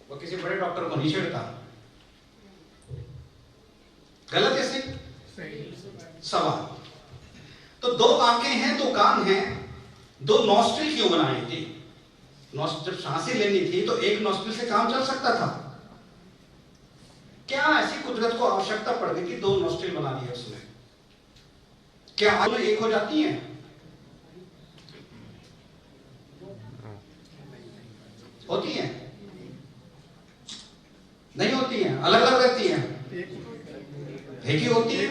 [SPEAKER 10] वो किसी बड़े डॉक्टर को नहीं छेड़ता। गलत है सही? सवाल तो 2 आंखें हैं, 2 कान हैं, 2 नॉस्ट्रिल क्यों बनाई थी? जब सांसें लेनी थी तो एक नॉस्ट्रिल से काम चल सकता था। क्या ऐसी कुदरत को आवश्यकता पड़ गई कि 2 नॉस्ट्रिल बना दिए उसने? क्या आंखें एक हो जाती हैं? होती हैं? नहीं होती हैं, अलग अलग रहती हैं, एक ही होती है।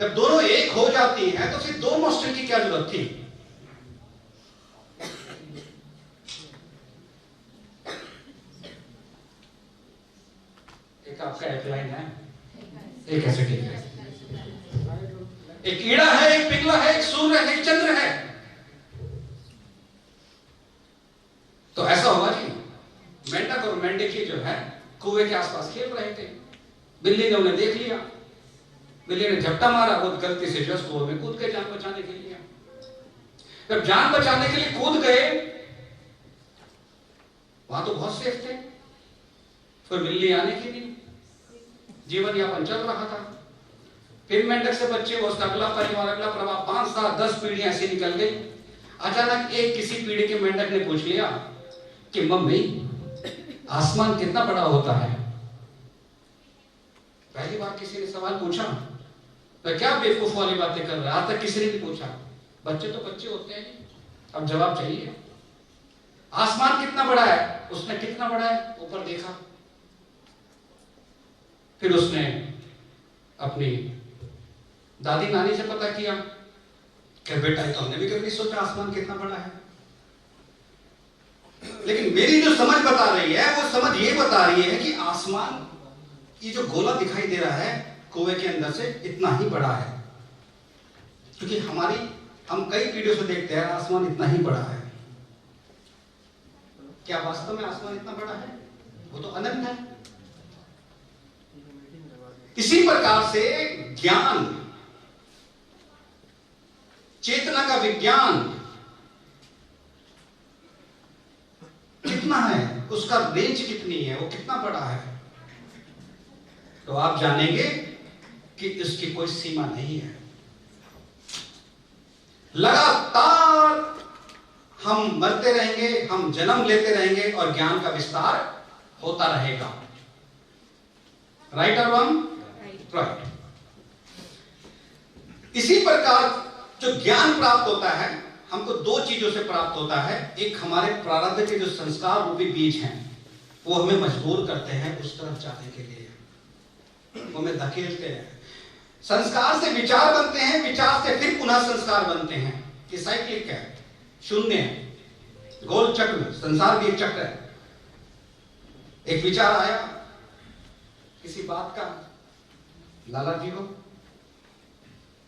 [SPEAKER 10] जब दोनों एक हो जाती हैं तो फिर 2 नॉस्ट्रिल की क्या जरूरत थी? एक आपका एप्लाइन है, एक ऐसे ठीक है, एक कीड़ा है, एक पिघला है, एक सूर्य है, एक चंद्र है। तो ऐसा होगा जी, मेंढक और मेंढकी जो है कुएं के आसपास खेल रहे थे, बिल्ली ने उन्हें देख लिया, बिल्ली ने झपटा मारा, वो गलती से जस्ट कुएं में कूद गए जान बचाने के लिए। जब जान बचाने के लिए कूद गए, वहां तो बहुत सेफ थे, फिर बिल्ली आने की नहीं, जीवन यापन चल रहा था। फिर मेंढक से बच्चे, वो अगला परिवार, अगला प्रभाव, 5 7 10 पीढ़ियां ऐसी निकल गई। अचानक एक किसी पीढ़ी के मेंढक ने पूछ लिया कि मम्मी, आसमान कितना बड़ा होता है? पहली बार किसी ने सवाल पूछा, तो क्या बेवकूफ वाली बातें कर रहा है, आज तक किसी ने नहीं पूछा। बच्चे तो बच्चे होते हैं, अब जवाब चाहिए। आसमान कितना बड़ा है? उसने कितना बड़ा है ऊपर देखा, फिर उसने अपनी दादी नानी से पता किया कि बेटा तो हमने भी कभी सोचा आसमान कितना बड़ा है। लेकिन मेरी जो समझ बता रही है, वो समझ ये बता रही है कि आसमान, ये जो गोला दिखाई दे रहा है कुएं के अंदर से, इतना ही बड़ा है। क्योंकि हम कई पीढ़ियों से देखते हैं आसमान इतना ही बड़ा है। क्या वास्तव में आसमान इतना बड़ा है? वो तो अनंत है। इसी प्रकार से ज्ञान, चेतना का विज्ञान कितना है, उसका रेंज कितनी है, वो कितना बड़ा है, तो आप जानेंगे कि इसकी कोई सीमा नहीं है। लगातार हम मरते रहेंगे, हम जन्म लेते रहेंगे और ज्ञान का विस्तार होता रहेगा। राइट और रॉन्ग? राइट। इसी प्रकार जो ज्ञान प्राप्त होता है, हमको 2 चीजों से प्राप्त होता है। एक, हमारे प्रारब्ध के जो संस्कार रूपी बीज हैं, वो हमें मजबूर करते हैं उस तरफ जाने के लिए, वो हमें धकेलते हैं। संस्कार से विचार बनते हैं, विचार से फिर पुनः संस्कार बनते हैं। ये साइक्लिक है, शून्य है, गोल चक्र। संसार भी एक चक्र है। एक विचार आया किसी बात का लाला जी को,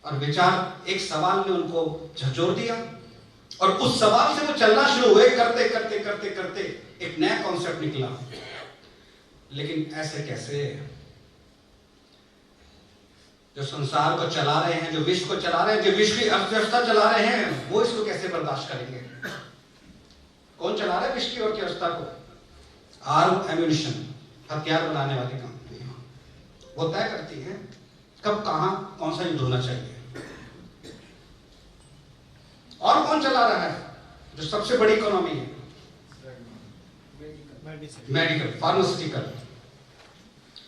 [SPEAKER 10] और विचार एक सवाल ने उनको झकझोर दिया, और उस सवाल से वो चलना शुरू हुए, करते करते करते करते एक नया कॉन्सेप्ट निकला। लेकिन ऐसे कैसे? जो संसार को चला रहे हैं, जो विश्व को चला रहे हैं, जो विश्व की अर्थव्यवस्था चला रहे हैं, वो इसको कैसे बर्दाश्त करेंगे? कौन चला रहा है विश्व की अर्थव्यवस्था को? आर्म एम्यूनिशन, हथियार बनाने वाली कंपनियां, वो तय करती है कब कहां कौन सा युद्ध होना चाहिए। और कौन चला रहा है? जो सबसे बड़ी इकोनॉमी है, मेडिकल, फार्मास्यूटिकल,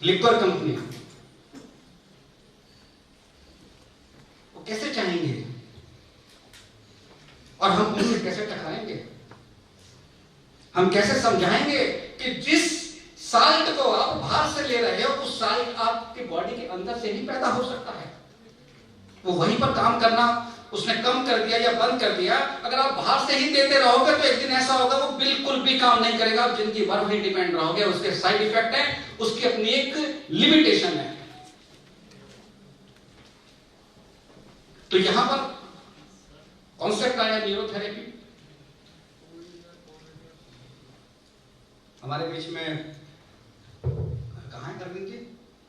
[SPEAKER 10] लिक्वर कंपनी। वो कैसे चाहेंगे और हम उनसे कैसे टकराएंगे? हम कैसे समझाएंगे कि जिस साल्ट को आप बाहर से ले रहे हो, उस साल्ट आपके बॉडी के अंदर से ही पैदा हो सकता है। वो वहीं पर काम करना उसने कम कर दिया या बंद कर दिया। अगर आप बाहर से ही देते रहोगे तो एक दिन ऐसा होगा वो बिल्कुल भी काम नहीं करेगा, आप जिंदगी भर वहीं डिपेंड रहोगे। उसके साइड इफेक्ट है, उसकी अपनी एक लिमिटेशन है। तो यहां पर कॉन्सेप्ट आया न्यूरोथेरेपी। हमारे बीच में कहाँ है अरविंद जी?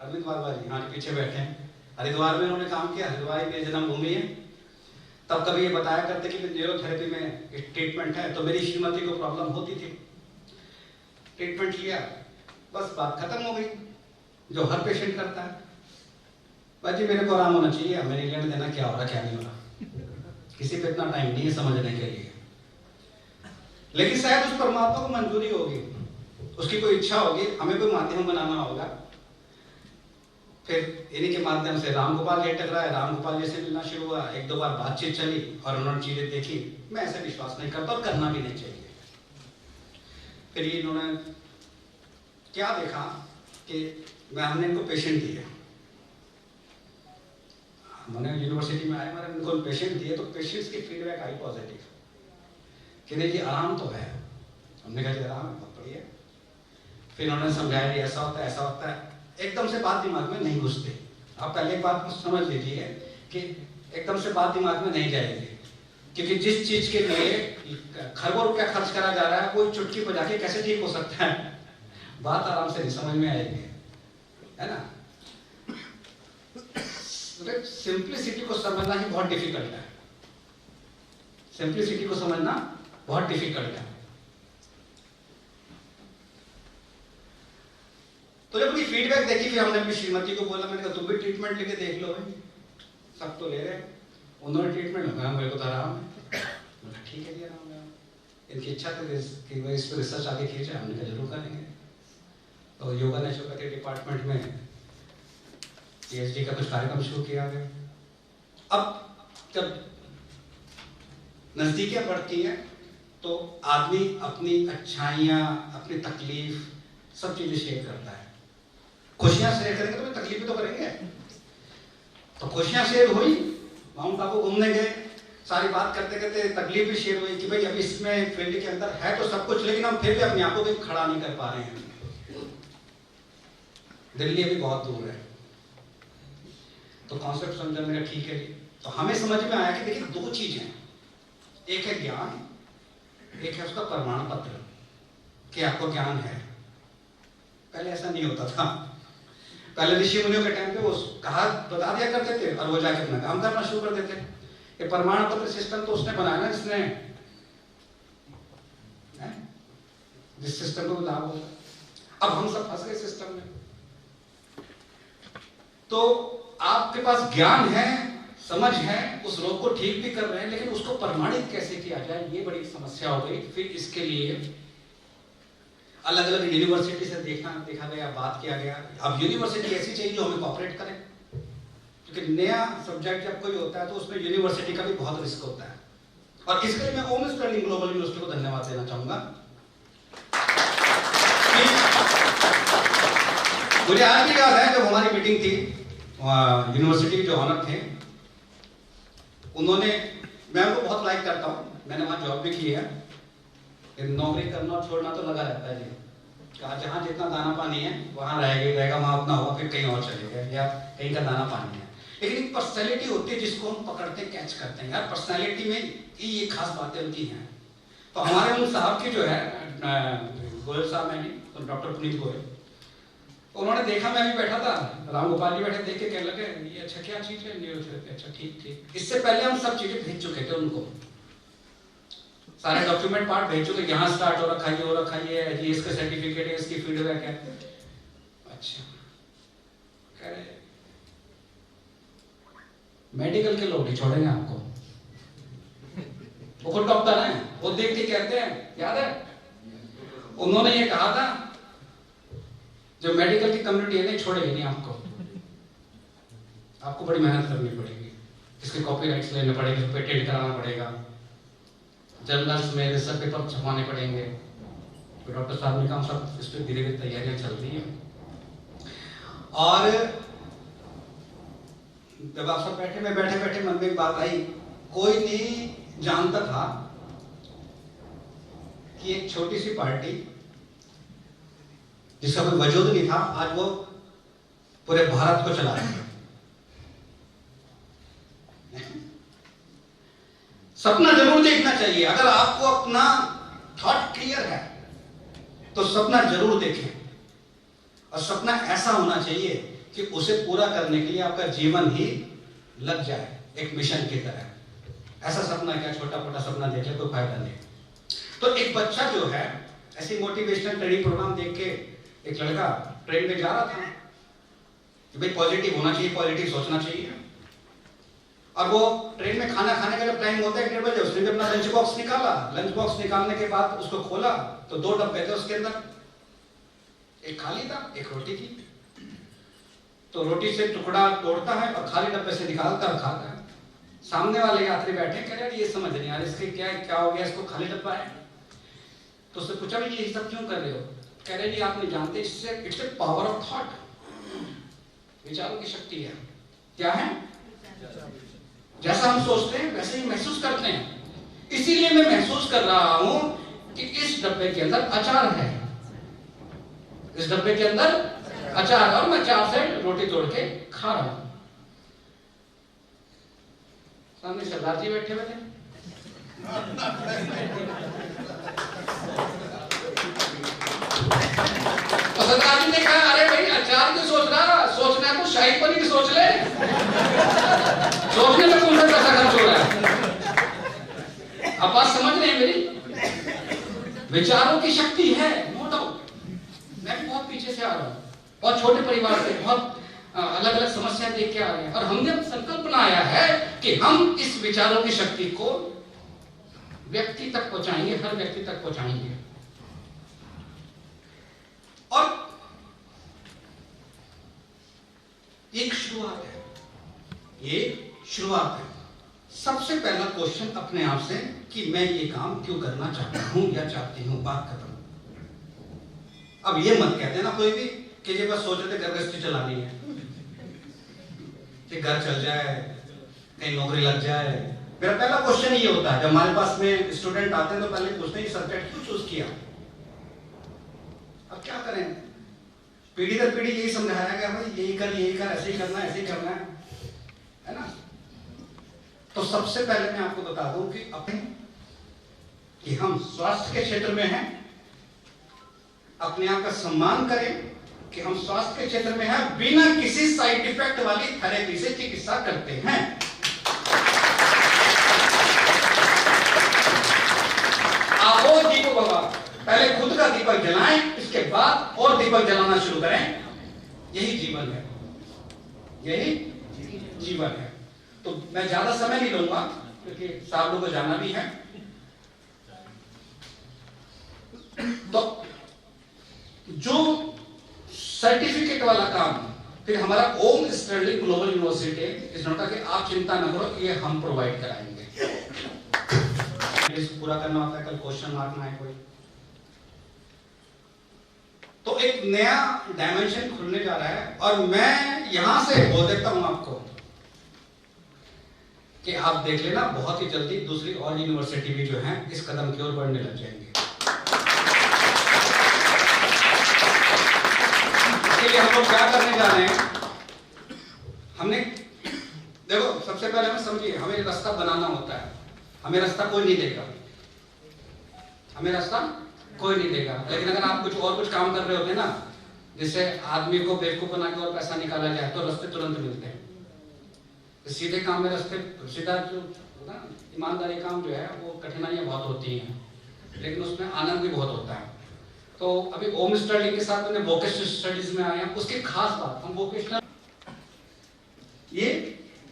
[SPEAKER 10] अरविंद वालवा जी, हाँ, पीछे बैठे हैं। हरिद्वार में उन्होंने काम किया, हरिद्वार में जन्मभूमि है। तब कभी ये बताया करते कि न्यूरोथेरेपी में एक ट्रीटमेंट है। तो मेरी श्रीमती को प्रॉब्लम होती थी, ट्रीटमेंट लिया, बस बात खत्म हो गई, जो हर पेशेंट करता है। भाई जी मेरे को आराम होना चाहिए, मेरे लेने देना क्या हो रहा क्या नहीं हो रहा, किसी पे इतना टाइम नहीं है समझने के लिए। लेकिन शायद उस परमात्मा को मंजूरी होगी, उसकी कोई इच्छा होगी, हमें कोई माध्यम बनाना होगा। फिर इन्हीं के माध्यम से रामगोपाल जी टकराए, रामगोपाल जी से मिलना शुरू हुआ, 1-2 बार बातचीत चली और उन्होंने चीजें देखी। मैं ऐसे विश्वास नहीं करता और करना भी नहीं चाहिए। फिर इन्होंने क्या देखा कि हमने इनको पेशेंट दिए, मैंने यूनिवर्सिटी में आए, मैंने इनको पेशेंट दिए, तो पेशेंट्स की फीडबैक आई पॉजिटिव कि नहीं जी आराम तो है। हमने कहा आराम है, बहुत बढ़िया। फिर उन्होंने समझाया कि ऐसा होता है ऐसा होता है। एकदम से बात दिमाग में नहीं घुसते। आप पहले एक बात समझ लीजिए कि एकदम से बात दिमाग में नहीं जाएगी, क्योंकि जिस चीज के लिए खरबों रुपया खर्च करा जा रहा है, कोई चुटकी बजा के कैसे ठीक हो सकता है? बात आराम से नहीं समझ में आएगी, है ना। सिंप्लिसिटी को समझना ही बहुत डिफिकल्ट है। सिंप्लिसिटी को समझना बहुत डिफिकल्ट है। तो जब उनकी फीडबैक देखी, फिर हमने अपनी श्रीमती को बोला, मैंने कहा तुम भी ट्रीटमेंट लेके देख लो भाई, सब तो ले रहे हैं। उन्होंने ट्रीटमेंट लगाया, मेरे को तो आराम है। ठीक है जी, आराम है। इनकी इच्छा थी कि मैं इस पर रिसर्च आगे की जाए, हमने कहा जरूर करेंगे। तो योगा नेचुरोपैथी डिपार्टमेंट में पीएचडी का कुछ कार्यक्रम शुरू किया गया। अब जब नजदीकियां बढ़ती हैं तो आदमी अपनी अच्छाइयाँ, अपनी तकलीफ सब चीजें शेयर करता है। खुशियां शेयर करेंगे तो तकलीफें तो करेंगे। तो खुशियां शेयर हुई, माउंट आबू घूमने गए, सारी बात करते करते तकलीफ भी शेयर हुई कि भाई अभी इसमें फील्ड के अंदर है तो सब कुछ, लेकिन हम फिर भी अपने आप को भी खड़ा नहीं कर पा रहे हैं। दिल्ली अभी बहुत दूर है। तो कॉन्सेप्ट समझा, मेरा ठीक है जी। तो हमें समझ में आया कि देखिए दो चीजें, एक है ज्ञान, एक है उसका प्रमाण पत्र कि आपको ज्ञान है। पहले ऐसा नहीं होता था। पहले ऋषि मुनियों के टाइम पे वो कहा बता दिया करते थे और वो जाके अपना काम करना शुरू कर देते। ये प्रमाण पत्र सिस्टम तो उसने बनाया ना, जिसने जिस सिस्टम को लाभ होगा। अब हम सब फंस गए सिस्टम में। तो आपके पास ज्ञान है, समझ है, उस रोग को ठीक भी कर रहे हैं, लेकिन उसको प्रमाणित कैसे किया जाए, ये बड़ी समस्या हो गई। फिर इसके लिए अलग अलग यूनिवर्सिटी से देखा गया, बात किया गया। अब यूनिवर्सिटी ऐसी चाहिए जो हमें कोऑपरेट करे, क्योंकि नया सब्जेक्ट जब कोई होता है तो उसमें यूनिवर्सिटी का भी बहुत रिस्क होता है। और इसके लिए मैं ओमेंस ट्रेनिंग ग्लोबल यूनिवर्सिटी को धन्यवाद देना चाहूंगा। मुझे आज भी याद है जब हमारी मीटिंग थी, यूनिवर्सिटी के जो ऑनर थे, उन्होंने, मैं उनको बहुत लाइक करता हूँ, मैंने वहाँ जॉब भी की है। नौकरी करना और छोड़ना तो लगा रहता है जी। कहा जहाँ जितना दाना पानी है वहाँ रहेगा, वहाँ अपना हुआ, फिर कहीं और चले गए, या कहीं का दाना पानी है। लेकिन एक पर्सनैलिटी होती है जिसको हम पकड़ते कैच करते हैं। यार पर्सनैलिटी में ये खास बातें उनकी हैं। तो हमारे उन साहब की जो है, गोयल साहब है नहीं, डॉक्टर पुनीत गोयल, उन्होंने देखा, मैं भी बैठा था, राम गोपाल जी बैठे, देख के कहने लगे ये अच्छा क्या चीज है, न्यूरोथेरेपी, अच्छा ठीक ठीक। इससे पहले हम सब चीजें भेज चुके थे उनको, सारे डॉक्यूमेंट पार्ट भेज चुके, यहाँ स्टार्ट हो रखा है, ये हो रखा है, ये इसका सर्टिफिकेट है, इसकी फीडबैक है। अच्छा कह रहे मेडिकल के लोग नहीं छोड़ेंगे आपको। वो खुद डॉक्टर हैं, वो देख के कहते हैं, याद है उन्होंने ये कहा था, जो मेडिकल की कम्युनिटी है नहीं छोड़ेगी नहीं आपको, आपको बड़ी मेहनत करनी पड़ेगी, इसके कॉपीराइट्स लेने पड़ेंगे, पेटेंट कराना पड़ेगा, जर्नल्स में रिसर्च पेपर छपवाने पड़ेंगे। तो डॉक्टर साहब ने कहा सब इस पर धीरे धीरे तैयारियां चल रही हैं। और जब आप सब बैठे, मैं बैठे बैठे मन में एक बात आई, कोई नहीं जानता था कि एक छोटी सी पार्टी जिसका कोई वजूद नहीं था, आज वो पूरे भारत को चला रही है। सपना जरूर देखना चाहिए। अगर आपको अपना थॉट क्लियर है तो सपना जरूर देखें, और सपना ऐसा होना चाहिए कि उसे पूरा करने के लिए आपका जीवन ही लग जाए, एक मिशन की तरह। ऐसा सपना क्या छोटा मोटा सपना देख ले, कोई फायदा नहीं। तो एक बच्चा जो है ऐसे मोटिवेशनल ट्रेनिंग प्रोग्राम देख के, एक लड़का ट्रेन में जा रहा था कि भाई पॉजिटिव होना चाहिए, पॉजिटिव सोचना चाहिए। और वो ट्रेन में खाना खाने का जब टाइम होता है 1:30 बजे, उसने भी अपना लंच बॉक्स निकाला। लंच बॉक्स निकालने के बाद उसको खोला तो 2 डब्बे थे उसके अंदर, एक खाली था, एक रोटी थी। तो रोटी से टुकड़ा तोड़ता है और खाली डब्बे से निकालता है, खाता है। सामने वाले यात्री बैठे, कह रहे ये समझ नहीं आ रहा इसके क्या हो गया, इसको खाली डब्बा है। तो उससे पूछा भाई ये सब क्यों कर रहे हो? कह रहे जी आप नहीं जानते, इससे it's a power of thought, विचारों की शक्ति है। क्या है? जैसा हम सोचते हैं वैसे ही महसूस करते हैं। इसीलिए मैं महसूस कर रहा हूं कि इस डब्बे के अंदर अचार है, इस डब्बे के अंदर अचार, और मैं 4 से रोटी तोड़ के खा रहा हूं। सामने सरदार जी बैठे हुए थे, सरदार जी ने कहा अरे भाई अचार की सोच रहा, सोचना तो शाही पनीर सोच ले। रहा हूँ, बहुत छोटे परिवार से बहुत अलग अलग समस्याएं देख के आ रहे हैं, और हमने अब संकल्प बनाया है कि हम इस विचारों की शक्ति को व्यक्ति तक पहुंचाएंगे, हर व्यक्ति तक पहुंचाएंगे। और एक शुरुआत है, ये शुरुआत है। सबसे पहला क्वेश्चन अपने आप से कि मैं ये काम क्यों करना चाहता हूं या चाहती हूं, बात खत्म। अब ये मत कहते ना कोई भी कि ये बस सोच रहे थे घर गृहस्थी चलानी है, कि घर चल जाए, कहीं नौकरी लग जाए। मेरा पहला क्वेश्चन ये होता है, जब हमारे पास में स्टूडेंट आते हैं तो पहले पूछते हैं सब्जेक्ट क्यों चूज किया। अब क्या करें, पीढ़ी दर पीढ़ी यही समझाया गया, भाई यही कर, ऐसे ही करना है, ऐसे ही करना है ना। तो सबसे पहले मैं आपको बता दूं कि अपने कि हम स्वास्थ्य के क्षेत्र में हैं, अपने आप का सम्मान करें कि हम स्वास्थ्य के क्षेत्र में हैं, बिना किसी साइड इफेक्ट वाली थेरेपी से चिकित्सा करते हैं। आओ दीपक बाबा, पहले खुद का दीपक जलाएं, इसके बाद और दीपक जलाना शुरू करें। यही जीवन है, यही जीवन है। तो मैं ज्यादा समय नहीं लूंगा क्योंकि साहब लोगों को जाना भी है। तो जो सर्टिफिकेट वाला काम फिर हमारा ओम स्टर्लिंग ग्लोबल यूनिवर्सिटी इस नोटा कि आप चिंता न करो, ये हम प्रोवाइड कराएंगे। पूरा करना होता है, कल क्वेश्चन मार्क ना है कोई। तो एक नया डायमेंशन खुलने जा रहा है, और मैं यहां से बोल देता हूं आपको कि आप देख लेना, बहुत ही जल्दी दूसरी और यूनिवर्सिटी भी जो है इस कदम की ओर बढ़ने लग जाएंगे। इसके लिए हम लोग क्या करने जा रहे हैं, हमने देखो सबसे पहले हमें समझिए, हमें रास्ता बनाना होता है। हमें रास्ता कोई नहीं देगा, हमें रास्ता कोई नहीं देगा। लेकिन अगर आप कुछ काम कर रहे होते ना, जिससे आदमी को बेवकूफ बना के और पैसा निकाला जाए, तो रास्ते तुरंत मिलते हैं। सीधे काम में रास्ते, सीधा जो ना ईमानदारी काम जो है वो कठिनाइयां बहुत होती हैं, लेकिन उसमें आनंद भी बहुत होता है। तो अभी ओम स्टर्लिंग के साथ मैंने वोकेशनल स्टडीज में आया, उसकी खास बात हम वोकेशनल ये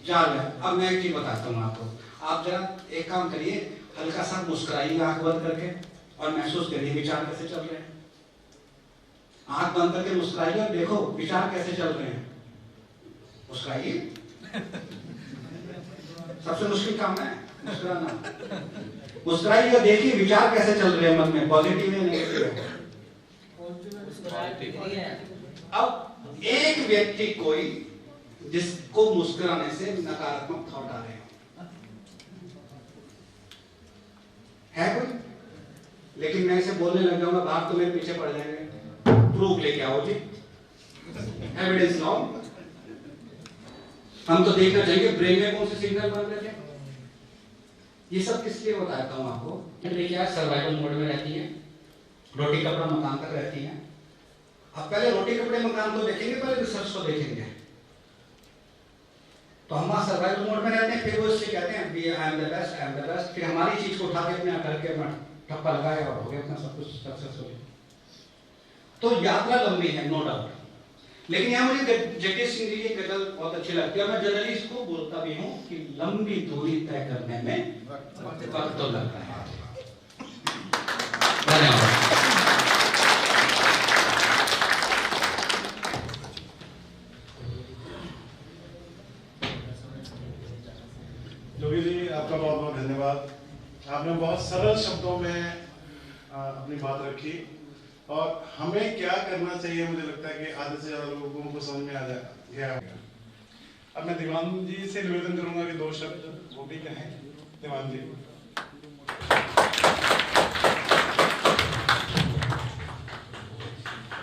[SPEAKER 10] जाल है। अब मैं एक चीज बताता हूँ आपको, आप जरा एक काम करिए, हल्का सा मुस्कुराइए आंख बंद करके और महसूस करिए विचार कैसे चल रहे हैं। आंख बंद करके मुस्कुराइए और देखो विचार कैसे चल रहे हैं। मुस्कुराइए, सबसे मुश्किल काम है मुस्कुराना। मुस्कुराइए और देखिए विचार कैसे चल रहे हैं मन में, पॉजिटिव है नेगेटिव है। अब एक व्यक्ति कोई जिसको मुस्कुराने से नकारात्मक थॉट आ रहे है कोई, लेकिन मैं इसे बोलने लग जाऊंगा, बाहर तो मेरे पीछे पड़ जाएंगे। प्रूफ लेके आओ जी, एविडेंस लाओ। हम तो देखना चाहिए ब्रेन में कौन से सिग्नल बन रहे थे। ये सब किस लिए बताता हूं आपको, देखिए सर्वाइवल मोड में रहती है, रोटी कपड़ा मकान तक रहती है। अब पहले रोटी कपड़े मकान को देखेंगे, पहले रिसर्च को देखेंगे। तो हम वहां सर्वाइवल मोड में रहते हैं, फिर वो इससे कहते हैं be I am the best, I am the best. फिर हमारी चीज को उठा के अपने करके ठप्पा लगाया और हो गया अपना सब कुछ सक्सेसफुल। तो यात्रा लंबी है, नो डाउट, लेकिन यहाँ मुझे जगदीश सिंह जी की गजल बहुत अच्छी लगती है। मैं जनरली इसको बोलता भी हूँ कि लंबी दूरी तय करने में वक्त तो लग रहा है। धन्यवाद।
[SPEAKER 7] जोगी जी आपका बहुत बहुत धन्यवाद। आपने बहुत सरल शब्दों में अपनी बात रखी, और हमें क्या करना चाहिए मुझे लगता है कि आधे से ज्यादा लोगों को समझ में आ गया। अब मैं दीवान जी से निवेदन करूंगा कि 2 शब्द वो भी कहें। दीवान जी।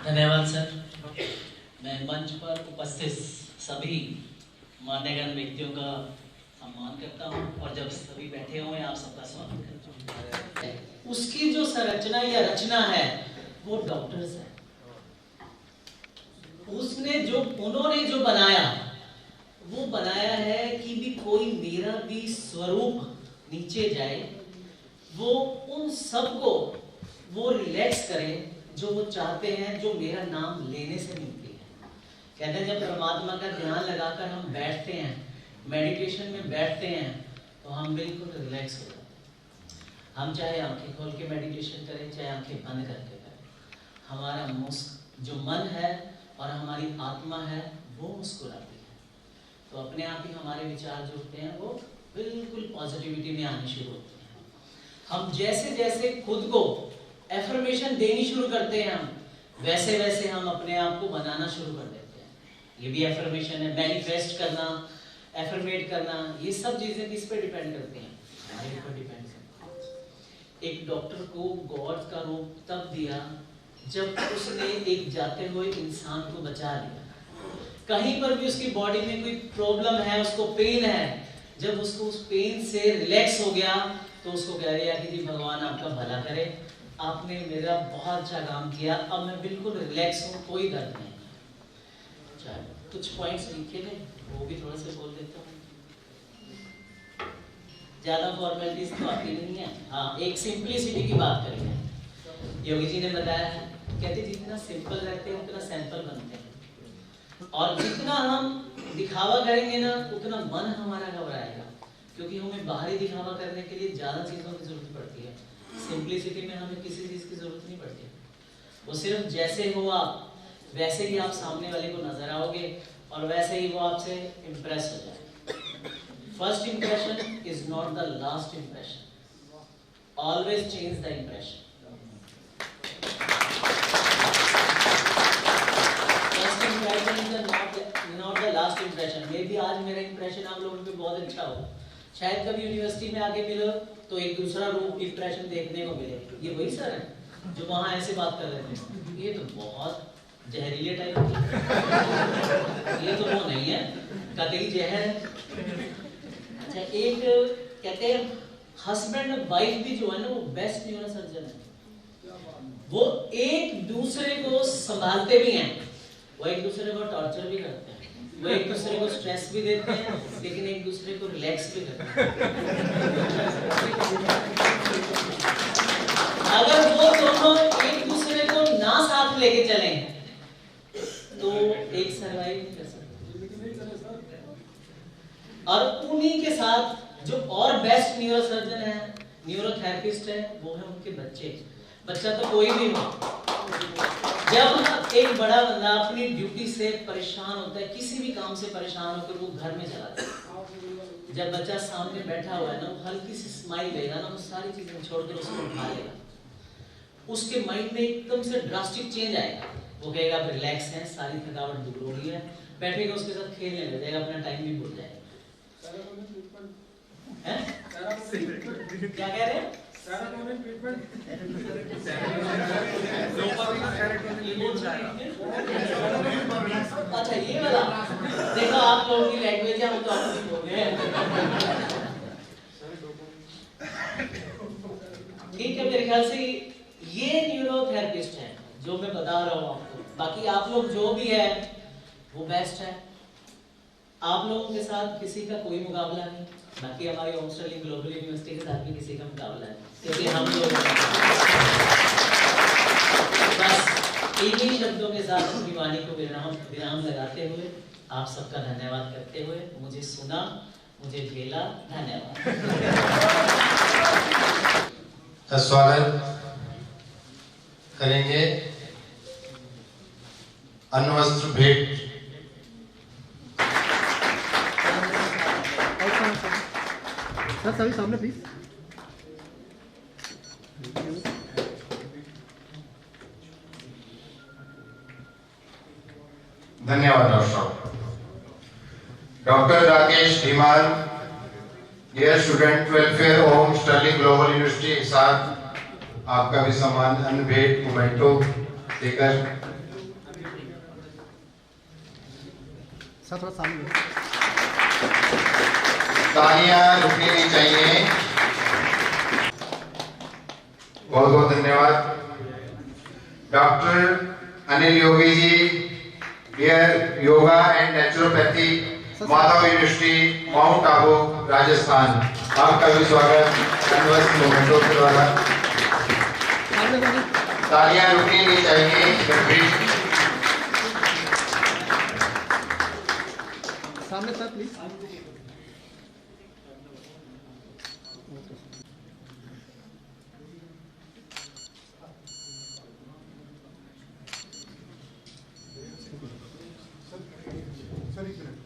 [SPEAKER 5] धन्यवाद सर। मैं मंच पर उपस्थित सभी मान्यगण्य व्यक्तियों का सम्मान करता हूं, और जब सभी बैठे हुए हैं आप सबका स्वागत करता हूं। उसकी जो संरचना या रचना है वो डॉक्टर्स है। उन्होंने जो बनाया वो बनाया है कि भी कोई मेरा भी स्वरूप नीचे जाए, वो उन सबको वो रिलैक्स करे जो वो चाहते हैं, जो मेरा नाम लेने से मिलती है। कहते हैं जब परमात्मा का ध्यान लगाकर हम बैठते हैं, मेडिटेशन में बैठते हैं, तो हम बिल्कुल रिलैक्स हो जाते हैं। हम चाहे आंखें खोल के मेडिटेशन करें, चाहे आंखें बंद करके करें, हमारा जो मन है और हमारी आत्मा है वो मुस्कुराती है। तो अपने आप ही हमारे विचार जो होते हैं वो बिल्कुल पॉजिटिविटी में आने शुरू होते हैं। हम जैसे जैसे खुद को एफर्मेशन देनी शुरू करते हैं, हम वैसे वैसे हम अपने आप को बनाना शुरू कर देते हैं। ये भी एफर्मेशन है, मैनिफेस्ट करना, एफर्मेट करना, ये सब चीजें किस पे डिपेंड करती हैं? हमारे ऊपर डिपेंड करती है। एक डॉक्टर को गॉड का रूप तब दिया जब उसने एक जाते हुए इंसान को बचा लिया। कहीं पर भी उसकी बॉडी में कोई प्रॉब्लम है, उसको पेन है, जब उसको उस पेन से रिलैक्स हो गया तो उसको कह रहे हैं कि जी भगवान आपका भला करे, आपने मेरा बहुत अच्छा काम किया, अब मैं बिल्कुल रिलैक्स हूँ, कोई दर्द नहीं। चलो कुछ पॉइंट्स लिखे थे, वो भी थोड़ा सा बोल देता हूँ। ज्यादा फॉर्मेलिटीज तो आती नहीं है। हाँ, एक सिंपलिसिटी की बात करेंगे। योगी जी ने बताया है, कहते जितना सिंपल रहते हैं उतना सैंपल बनते हैं, और जितना हम दिखावा करेंगे ना उतना मन हमारा घबराएगा, क्योंकि हमें बाहरी दिखावा करने के लिए ज्यादा चीजों की जरूरत पड़ती है। सिंपलिसिटी में हमें किसी चीज की जरूरत नहीं पड़ती, वो सिर्फ जैसे हो आप वैसे ही आप सामने वाले को नजर आओगे और वैसे ही वो आपसे इम्प्रेस हो जाए। First impression is not the last impression, always change the impression. Not the last impression. May be आज मेरा इंप्रेशन आप लोगों पे बहुत अच्छा हो, शायद कभी यूनिवर्सिटी में आके मिलो तो एक दूसरा रूप इंप्रेशन देखने को मिले, ये वही सर है जो वहां ऐसे बात कर रहे थे, ये तो बहुत जहरीले टाइप की, ये तो वो नहीं है, कतई जहर है। अच्छा, एक कहते हैं हस्बैंड वाइफ भी जो है ना वो बेस्ट न्यूरोसर्जन है, वो एक दूसरे को संभालते भी हैं, वो एक दूसरे को टॉर्चर भी करते हैं, वो एक दूसरे को स्ट्रेस भी देते हैं, लेकिन एक दूसरे को रिलैक्स भी करते हैं। अगर वो दोनों एक दूसरे को ना साथ लेके चलें तो एक सरवाइव नहीं कर सकते। और उन्हीं के साथ जो और बेस्ट न्यूरोसर्जन है, न्यूरोथेरेपिस्ट है, वो है उनके बच्चे। बच्चा तो कोई भी हो, जब एक बड़ा बंदा अपनी ड्यूटी से परेशान होता है, किसी भी काम से परेशान होकर वो घर में चला जाता है, जब बच्चा सामने बैठा हुआ है ना, वो हल्की सी स्माइल देगा ना, वो सारी चीजें छोड़कर उसको उठा लेगा, उसके माइंड में एकदम से ड्रास्टिक चेंज आएगा। वो कहेगा आप रिलैक्स हैं, सारी थकावट दूर हो गई है, बैठेगा उसके साथ खेलने लग जाएगा, अपना टाइम भी भूल जाएगा। क्या कह रहे हैं? अच्छा, ये वाला देखो, आप लोगों की लैंग्वेज है, हम तो आपकी बोल रहे हैं। ठीक है, मेरे ख्याल से ये न्यूरोथेरेपिस्ट है जो मैं बता रहा हूँ आपको। बाकी आप लोग जो भी है वो बेस्ट है, आप लोगों के साथ किसी का कोई मुकाबला नहीं। बाकी हमारी ओम स्टर्लिंग ग्लोबल यूनिवर्सिटी के साथ भी किसी का मुकाबला है, क्योंकि हम लोग बस इन्हीं शब्दों के साथ अपनी वाणी को विराम लगाते हुए आप सबका धन्यवाद करते हुए, मुझे सुना, मुझे झेला, धन्यवाद।
[SPEAKER 1] स्वागत करेंगे अन्न वस्त्र भेंट।
[SPEAKER 3] सर सभी सामने प्लीज।
[SPEAKER 1] धन्यवाद डॉक्टर साहब। Doctor Rakesh Dhiman, dean student welfare home sterling global university के साथ आपका भी सम्मान अन्न भेंट मोमेंटो देकर।
[SPEAKER 3] सर थोड़ा सामने
[SPEAKER 1] तालियां रुकनी नहीं चाहिए। बहुत बहुत धन्यवाद doctor Anil Yogi ji, dean yoga and naturopathy, Madhav university, Mount Abu, Rajasthan. आपका भी स्वागत मोमेंटो के द्वारा। तालियां रुकनी नहीं चाहिए।
[SPEAKER 3] सामने सर प्लीज।
[SPEAKER 6] सर एक मिनट।